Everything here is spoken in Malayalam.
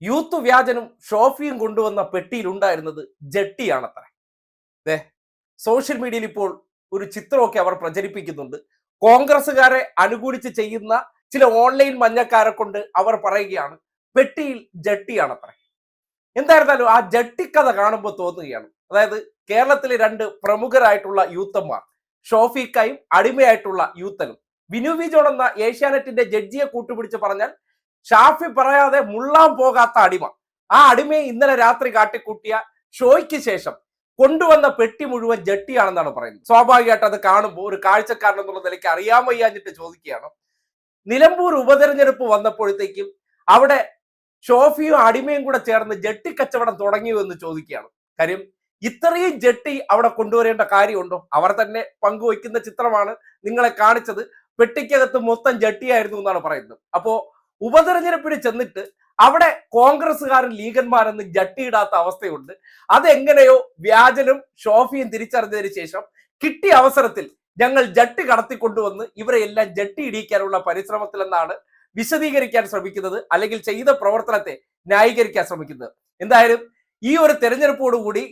യൂത്ത് വ്യാജനും ഷോഫിയും കൊണ്ടുവന്ന പെട്ടിയിലുണ്ടായിരുന്നത് ജട്ടിയാണത്രേ. ദേ, സോഷ്യൽ മീഡിയയിൽ ഇപ്പോൾ ഒരു ചിത്രമൊക്കെ അവർ പ്രചരിപ്പിക്കുന്നുണ്ട്. കോൺഗ്രസുകാരെ അനുകൂലിച്ച് ചെയ്യുന്ന ചില ഓൺലൈൻ മഞ്ഞക്കാരെ കൊണ്ട് അവർ പറയുകയാണ് പെട്ടിയിൽ ജട്ടിയാണത്രേ. എന്തായിരുന്നാലും ആ ജട്ടിക്കഥ കാണുമ്പോൾ തോന്നുകയാണ്. അതായത് കേരളത്തിലെ രണ്ട് പ്രമുഖരായിട്ടുള്ള യൂത്തന്മാർ, ഷോഫിക്കായും അടിമയായിട്ടുള്ള യൂത്തനും. വിനു വി ജോൺ എന്ന ഏഷ്യാനെറ്റിന്റെ ജഡ്ജിയെ കൂട്ടുപിടിച്ച് പറഞ്ഞാൽ ഷാഫി പറയാതെ മുള്ളാൻ പോകാത്ത അടിമ. ആ അടിമയെ ഇന്നലെ രാത്രി കാട്ടിക്കൂട്ടിയ ഷോയ്ക്ക് ശേഷം കൊണ്ടുവന്ന പെട്ടി മുഴുവൻ ജട്ടിയാണെന്നാണ് പറയുന്നത്. സ്വാഭാവികമായിട്ട് അത് കാണുമ്പോൾ ഒരു കാഴ്ചക്കാരൻ എന്നുള്ള നിലയ്ക്ക് അറിയാൻ വയ്യാഞ്ഞിട്ട് ചോദിക്കുകയാണ്, നിലമ്പൂർ ഉപതെരഞ്ഞെടുപ്പ് വന്നപ്പോഴത്തേക്കും അവിടെ ഷോഫിയും അടിമയും കൂടെ ചേർന്ന് ജട്ടി കച്ചവടം തുടങ്ങിയോ എന്ന് ചോദിക്കുകയാണ്. കാര്യം ഇത്രയും ജട്ടി അവിടെ കൊണ്ടുവരേണ്ട കാര്യമുണ്ടോ? അവർ തന്നെ പങ്കുവയ്ക്കുന്ന ചിത്രമാണ് നിങ്ങളെ കാണിച്ചത്. പെട്ടിക്കകത്ത് മൊത്തം ജട്ടിയായിരുന്നു എന്നാണ് പറയുന്നത്. അപ്പോ ഉപതെരഞ്ഞെടുപ്പിന് ചെന്നിട്ട് അവിടെ കോൺഗ്രസ്സുകാരും ലീഗന്മാരെന്ന് ജട്ടിയിടാത്ത അവസ്ഥയുണ്ട്. അതെങ്ങനെയോ വ്യാജനും ഷോഫിയും തിരിച്ചറിഞ്ഞതിന് ശേഷം കിട്ടിയ അവസരത്തിൽ ഞങ്ങൾ ജട്ടി കടത്തിക്കൊണ്ടുവന്ന് ഇവരെ എല്ലാം ജട്ടി ഇടിയിക്കാനുള്ള പരിശ്രമത്തിലെന്നാണ് വിശദീകരിക്കാൻ ശ്രമിക്കുന്നത്, അല്ലെങ്കിൽ ചെയ്ത പ്രവർത്തനത്തെ ന്യായീകരിക്കാൻ ശ്രമിക്കുന്നത്. എന്തായാലും ഈ ഒരു തെരഞ്ഞെടുപ്പോടുകൂടി